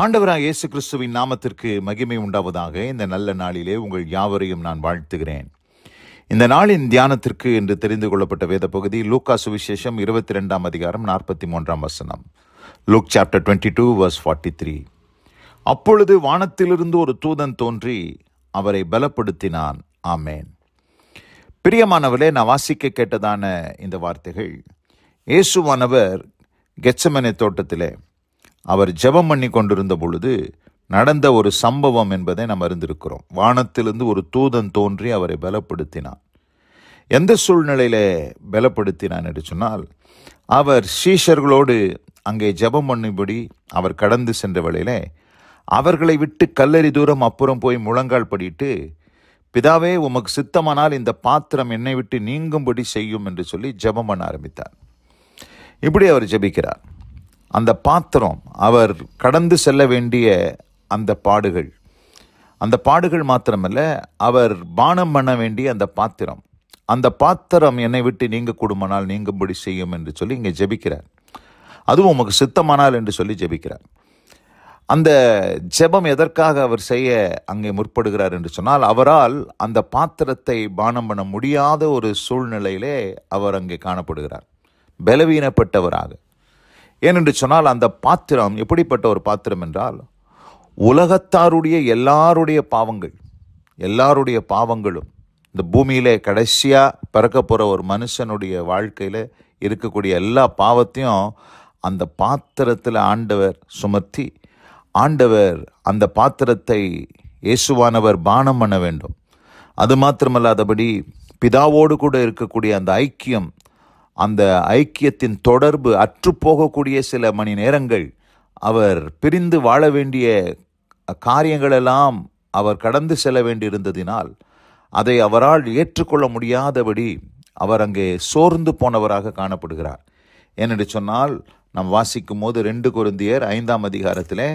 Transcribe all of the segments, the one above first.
ஆண்டவராக இயேசு கிறிஸ்துவின் நாமத்திற்கு மகிமை உண்டாவதாக. இந்த நல்ல நாளிலே உங்கள் யாவரையும் நான் வாழ்த்துகிறேன். இந்த நாளின் தியானத்திற்கு என்று தெரிந்து கொள்ளப்பட்ட வேத பகுதி லூக்கா சுவிசேஷம் 22 அதிகாரம் 43 வசனம். Look chapter 22 verse 43. அப்பொழுது வானத்திலிருந்து ஒரு தூதன் தோன்றி அவரை பலப்படுத்தினான். ஆமேன். பிரியமானவர்களே, நான் வாசிக்க கேட்டதான இந்த வார்த்தைகள் இயேசுவானவர் கெத்செமனே தோட்டத்திலே அவர் ஜெபம் பண்ணி கொண்டிருந்த பொழுது நடந்த ஒரு சம்பவம் என்பதை நாம் அறிந்திருக்கிறோம். வானத்திலிருந்து ஒரு தூதன் தோன்றி அவரை பலப்படுத்தினான். எந்த சூழ்நிலையில பலப்படுத்தினான் என்று சொன்னால், அவர் சீஷர்களோடு அங்கே ஜெபம் பண்ணும்படி அவர் கடந்து சென்ற வேளையிலே அவர்களை விட்டு கல்லறி தூரம் அப்புறம் போய் முழங்கால் படிட்டு, பிதாவே உமக்கு சித்தமானால் இந்த பாத்திரம் என்னை விட்டு நீங்கும்படி செய்யும் என்று சொல்லி ஜெபம் பண்ண ஆரம்பித்தார். இப்படி அவர் ஜெபிக்கிறார். அந்த பாத்திரம், அவர் கடந்து செல்ல வேண்டிய அந்த பாடுகள் மாத்திரமல்ல, அவர் பானம் பண்ண வேண்டிய அந்த பாத்திரம் என்னை விட்டு நீங்க கூடுமானால் நீங்கும்படி செய்யும் என்று சொல்லி இங்கே ஜெபிக்கிறார். அதுவும் உமக்கு சித்தமானால் என்று சொல்லி ஜெபிக்கிறார். அந்த ஜெபம் எதற்காக அவர் செய்ய அங்கே முற்படுகிறார் என்று சொன்னால், அவரால் அந்த பாத்திரத்தை பானம் பண்ண முடியாத ஒரு சூழ்நிலையிலே அவர் அங்கே காணப்படுகிறார், பலவீனப்பட்டவராக. ஏனென்று சொன்னால், அந்த பாத்திரம் எப்படிப்பட்ட ஒரு பாத்திரம் என்றால், உலகத்தாருடைய எல்லாருடைய பாவங்களும் இந்த பூமியிலே கடைசியாக பிறக்க போகிற ஒரு மனுஷனுடைய வாழ்க்கையில் இருக்கக்கூடிய எல்லா பாவத்தையும் அந்த பாத்திரத்தில் ஆண்டவர் சுமத்தி, ஆண்டவர் அந்த பாத்திரத்தை இயேசுவானவர் பானம் பண்ண வேண்டும். அது மாத்திரமல்லாதபடி பிதாவோடு கூட இருக்கக்கூடிய அந்த ஐக்கியத்தின் தொடர்பு அற்றுப்போகக்கூடிய சில மணி நேரங்கள், அவர் பிரிந்து வாழ வேண்டிய காரியங்களெல்லாம் அவர் கடந்து செல்ல வேண்டியிருந்ததினால் அதை அவரால் ஏற்றுக்கொள்ள முடியாதபடி அவர் அங்கே சோர்ந்து போனவராக காணப்படுகிறார். ஏனென்று சொன்னால், நாம் வாசிக்கும் போது 2 கொரிந்தியர் 5 அதிகாரத்திலே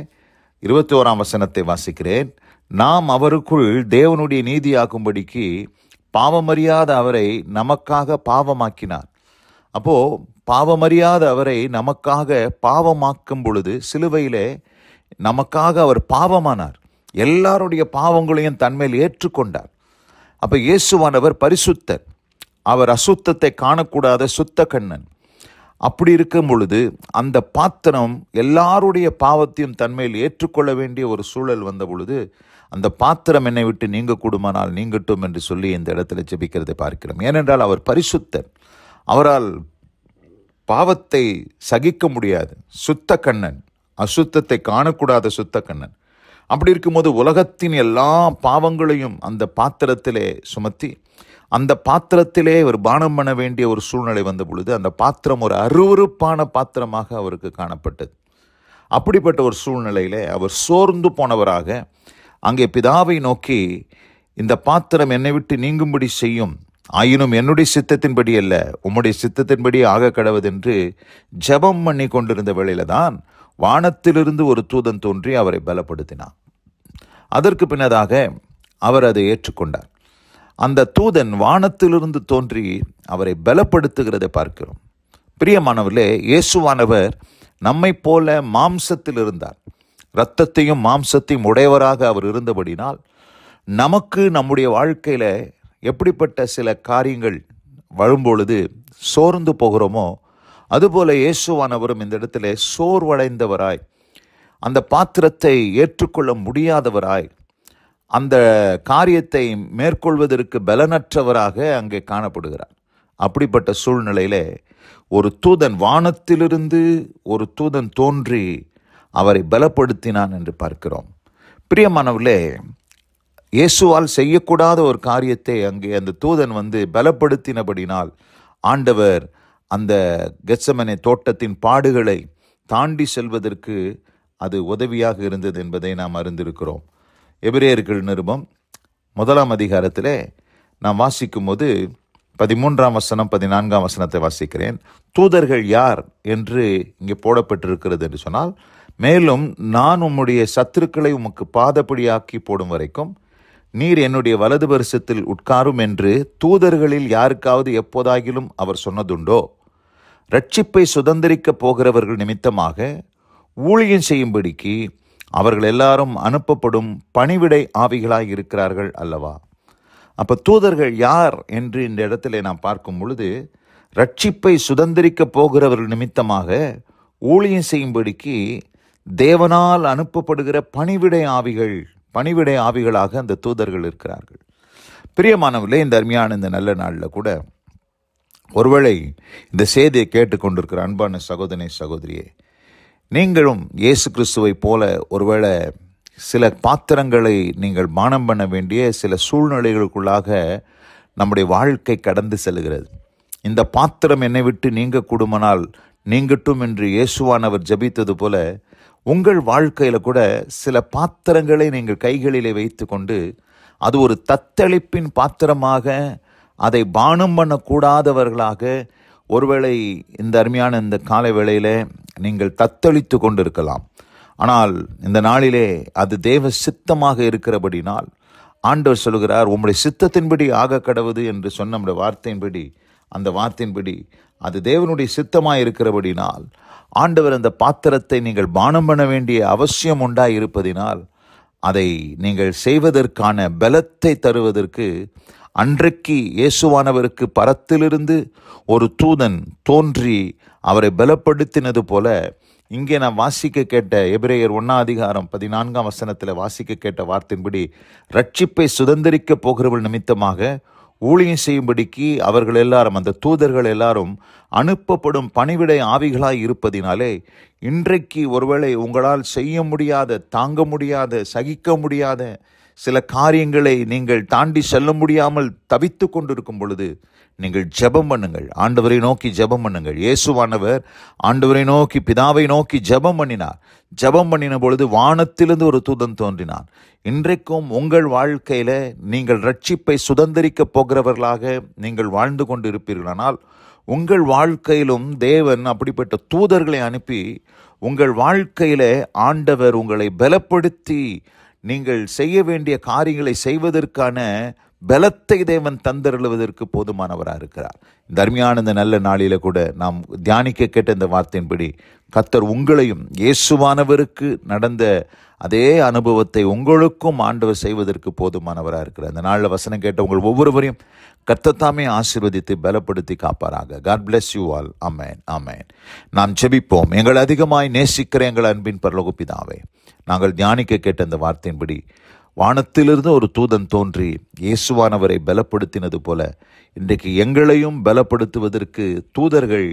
21 வசனத்தை வாசிக்கிறேன். நாம் அவருக்குள் தேவனுடைய நீதியாகும்படிக்கு பாவமறியாத அவரை நமக்காக பாவமாக்கினார். அப்போ பாவமறியாத அவரை நமக்காக பாவமாக்கும் பொழுது சிலுவையிலே நமக்காக அவர் பாவமானார். எல்லாருடைய பாவங்களையும் தன்மேல் ஏற்றுக்கொண்டார். அப்போ இயேசுவானவர் பரிசுத்தர், அவர் அசுத்தத்தை காணக்கூடாத சுத்த கண்ணன். அப்படி இருக்கும் பொழுது அந்த பாத்திரம் எல்லாருடைய பாவத்தையும் தன்மேல் ஏற்றுக்கொள்ள வேண்டிய ஒரு சூழல் வந்த பொழுது, அந்த பாத்திரம் என்னை விட்டு நீங்க கூடுமானால் நீங்கட்டும் என்று சொல்லி இந்த இடத்துல ஜெபிக்கிறதை பார்க்கிறோம். ஏனென்றால் அவர் பரிசுத்தர், அவரால் பாவத்தை சகிக்க முடியாது, சுத்த கண்ணன், அசுத்தத்தை காணக்கூடாத சுத்த கண்ணன். அப்படி இருக்கும்போது உலகத்தின் எல்லா பாவங்களையும் அந்த பாத்திரத்திலே சுமத்தி அந்த பாத்திரத்திலே ஒரு பானம் பண்ண வேண்டிய ஒரு சூழ்நிலை வந்த பொழுது அந்த பாத்திரம் ஒரு அருவருப்பான பாத்திரமாக அவருக்கு காணப்பட்டது. அப்படிப்பட்ட ஒரு சூழ்நிலையிலே அவர் சோர்ந்து போனவராக அங்கே பிதாவை நோக்கி, இந்த பாத்திரம் என்னை விட்டு நீங்கும்படி செய்யும், ஆயினும் என்னுடைய சித்தத்தின்படி அல்ல உம்முடைய சித்தத்தின்படி ஆக கடவுதென்று ஜெபம் பண்ணி கொண்டிருந்த வேளையில தான் வானத்திலிருந்து ஒரு தூதன் தோன்றி அவரை பலப்படுத்தினார். அதற்கு பின்னதாக அவர் அதை ஏற்றுக்கொண்டார். அந்த தூதன் வானத்திலிருந்து தோன்றி அவரை பலப்படுத்துகிறதை பார்க்கிறோம். பிரியமானவர்களே, இயேசுவானவர் நம்மை போல மாம்சத்தில் இருந்தார். இரத்தத்தையும் மாம்சத்தையும் உடையவராக அவர் இருந்தபடினால் நமக்கு நம்முடைய வாழ்க்கையில எப்படிப்பட்ட சில காரியங்கள் வரும்பொழுது சோர்ந்து போகிறோமோ, அதுபோல இயேசுவானவரும் இந்த இடத்துல சோர்வடைந்தவராய், அந்த பாத்திரத்தை ஏற்றுக்கொள்ள முடியாதவராய், அந்த காரியத்தை மேற்கொள்வதற்கு பலனற்றவராக அங்கே காணப்படுகிறார். அப்படிப்பட்ட சூழ்நிலையிலே ஒரு தூதன், வானத்திலிருந்து ஒரு தூதன் தோன்றி அவரை பலப்படுத்தினான் என்று பார்க்கிறோம். பிரியமானவர்களே, இயேசுவால் செய்யக்கூடாத ஒரு காரியத்தை அங்கே அந்த தூதன் பலப்படுத்தினபடினால் ஆண்டவர் அந்த கெத்செமனே தோட்டத்தின் பாடுகளை தாண்டி செல்வதற்கு அது உதவியாக இருந்தது என்பதை நாம் அறிந்திருக்கிறோம். எபிரேயர்கள் நிருபம் 1 அதிகாரத்திலே நாம் வாசிக்கும் போது 13 வசனம் 14 வசனத்தை வாசிக்கிறேன். தூதர்கள் யார் என்று இங்கே போடப்பட்டிருக்கிறது என்று சொன்னால், மேலும் நான் உம்முடைய சத்துருக்களை உமக்கு பாதப்படியாக்கி போடும் வரைக்கும் நீர் என்னுடைய வலது பரிசத்தில் உட்காரும் என்று தூதர்களில் யாருக்காவது எப்போதாகிலும் அவர் சொன்னதுண்டோ? ரட்சிப்பை சுதந்திரிக்கப் போகிறவர்கள் நிமித்தமாக ஊழியம் செய்யும்படிக்கு அவர்கள் எல்லாரும் அனுப்பப்படும் பணிவிடை ஆவிகளாய் இருக்கிறார்கள் அல்லவா? அப்போ தூதர்கள் யார் என்று இந்த இடத்துல நாம் பார்க்கும் பொழுது, ரட்சிப்பை சுதந்திரிக்கப் போகிறவர்கள் நிமித்தமாக ஊழியம் செய்யும்படிக்கு தேவனால் அனுப்பப்படுகிற பணிவிடை ஆவிகளாக அந்த தூதர்கள் இருக்கிறார்கள். பிரியமானவர்களே, இந்த அருமையான இந்த நல்ல நாளில் கூட ஒருவேளை இந்த செய்தியை கேட்டுக்கொண்டிருக்கிற அன்பான சகோதரனே, சகோதரியே, நீங்களும் இயேசு கிறிஸ்துவை போல ஒருவேளை சில பாத்திரங்களை நீங்கள் பானம் பண்ண வேண்டிய சில சூழ்நிலைகளுக்குள்ளாக நம்முடைய வாழ்க்கை கடந்து செல்கிறது. இந்த பாத்திரம் என்னை விட்டு நீங்க கூடுமானால் நீங்கட்டும் என்று இயேசுவானவர் ஜெபித்தது போல உங்கள் வாழ்க்கையில் கூட சில பாத்திரங்களை நீங்கள் கைகளிலே வைத்து கொண்டு அது ஒரு தத்தளிப்பின் பாத்திரமாக, அதை பானம் பண்ணக்கூடாதவர்களாக ஒருவேளை இந்த அருமையான இந்த காலை வேளையில் நீங்கள் தத்தளித்து கொண்டிருக்கலாம். ஆனால் இந்த நாளிலே அது தேவ சித்தமாக இருக்கிறபடினால் ஆண்டவர் சொல்கிறார், உம்முடைய சித்தத்தின்படி ஆக கடவுது என்று சொன்ன நம்முடைய வார்த்தையின்படி, அந்த வார்த்தையின்படி அது தேவனுடைய சித்தமாக இருக்கிறபடினால் ஆண்டவர் அந்த பாத்திரத்தை நீங்கள் பானம் பண்ண வேண்டிய அவசியம் உண்டாய் இருப்பதினால் அதை நீங்கள் செய்வதற்கான பலத்தை தருவதற்கு அன்றைக்கு இயேசுவானவருக்கு பரத்திலிருந்து ஒரு தூதன் தோன்றி அவரை பலப்படுத்தினது போல இங்கே நான் வாசிக்க கேட்ட எபிரேயர் 1:14 வாசிக்க கேட்ட வார்த்தையின்படி ரட்சிப்பை சுதந்திரிக்கப் போகிறவர்கள் நிமித்தமாக ஊழியம் செய்யும்படிக்கு அவர்கள் எல்லாரும், அந்த தூதர்கள் எல்லாரும் அனுப்பப்படும் பணிவிடை ஆவிகளாய் இருப்பதினாலே இன்றைக்கு ஒருவேளை உங்களால் செய்ய முடியாத, தாங்க முடியாத, சகிக்க முடியாத சில காரியங்களை நீங்கள் தாண்டி செல்ல முடியாமல் தவித்து கொண்டிருக்கும் பொழுது நீங்கள் ஜெபம் பண்ணுங்கள். ஆண்டவரை நோக்கி ஜெபம் பண்ணுங்கள். இயேசுவானவர் ஆண்டவரை நோக்கி, பிதாவை நோக்கி ஜெபம் பண்ணினார். ஜெபம் பண்ணின பொழுது வானத்திலிருந்து ஒரு தூதன் தோன்றினான். இன்றைக்கும் உங்கள் வாழ்க்கையில் நீங்கள் ரட்சிப்பை சுதந்திரிக்கப் போகிறவர்களாக நீங்கள் வாழ்ந்து கொண்டு இருப்பீர்களானால் உங்கள் வாழ்க்கையிலும் தேவன் அப்படிப்பட்ட தூதர்களை அனுப்பி உங்கள் வாழ்க்கையில் ஆண்டவர் உங்களை பலப்படுத்தி நீங்கள் செய்ய வேண்டிய காரியங்களை செய்வதற்கான பலத்தை தேவன் தந்தருளுவதற்கு போதுமானவராக இருக்கிறார். இந்த அருமையான இந்த நல்ல நாளில கூட நாம் தியானிக்க கேட்ட இந்த வார்த்தையின்படி கர்த்தர் உங்களையும் இயேசுவானவருக்கு நடந்த அதே அனுபவத்தை உங்களுக்கும் ஆண்டவர் செய்வதற்கு போதுமானவராக இருக்கிறார். இந்த நாளில் வசனம் கேட்ட உங்கள் ஒவ்வொருவரையும் கர்த்தர் தாமே ஆசீர்வதித்து பலப்படுத்தி காப்பாராக. God bless you all. Amen, amen. நாம் ஜெபிப்போம். எங்கள் அதிகமாய் நேசிக்கிற எங்கள் அன்பின் பரலோக பிதாவே, நாங்கள் தியானிக்க கேட்ட இந்த வார்த்தையின்படி வானத்திலிருந்து ஒரு தூதன் தோன்றி இயேசுவானவரை பலப்படுத்தினது போல இன்றைக்கு எங்களையும் பலப்படுத்துவதற்கு தூதர்கள்,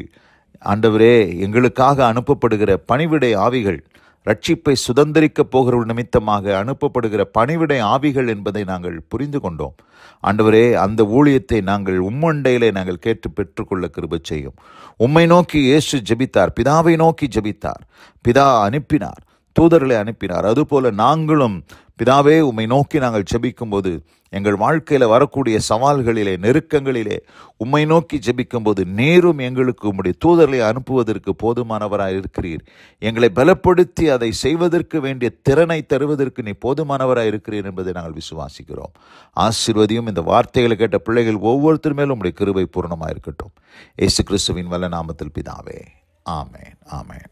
ஆண்டவரே, எங்களுக்காக அனுப்பப்படுகிற பணிவிடை ஆவிகள், ரட்சிப்பை சுதந்திரிக்கப் போகிற நிமித்தமாக அனுப்பப்படுகிற பணிவிடை ஆவிகள் என்பதை நாங்கள் புரிந்து கொண்டோம். ஆண்டவரே, அந்த ஊழியத்தை நாங்கள் உம்மண்டையிலே நாங்கள் கேட்டு பெற்றுக்கொள்ள கிருபை செய்யும். உம்மை நோக்கி இயேசு ஜெபித்தார், பிதாவை நோக்கி ஜெபித்தார், பிதா அனுப்பினார், தூதர்களை அனுப்பினார். அதுபோல நாங்களும் பிதாவே உம்மை நோக்கி நாங்கள் ஜெபிக்கும் போது எங்கள் வாழ்க்கையில் வரக்கூடிய சவால்களிலே, நெருக்கங்களிலே உம்மை நோக்கி ஜெபிக்கும் போது நேரும் எங்களுக்கு உம்முடைய தூதர்களை அனுப்புவதற்கு போதுமானவராக இருக்கிறீர். எங்களை பலப்படுத்தி அதை செய்வதற்கு வேண்டிய திறனை தருவதற்கு நீ போதுமானவராக இருக்கிறீர் என்பதை நாங்கள் விசுவாசிக்கிறோம். ஆசீர்வதியும். இந்த வார்த்தைகளை கேட்ட பிள்ளைகள் ஒவ்வொருத்தர் மேலும் உம்முடைய கிருபை பூர்ணமாக இருக்கட்டும். இயேசு கிறிஸ்துவின் வல்ல நாமத்தில் பிதாவே, ஆமென், ஆமென்.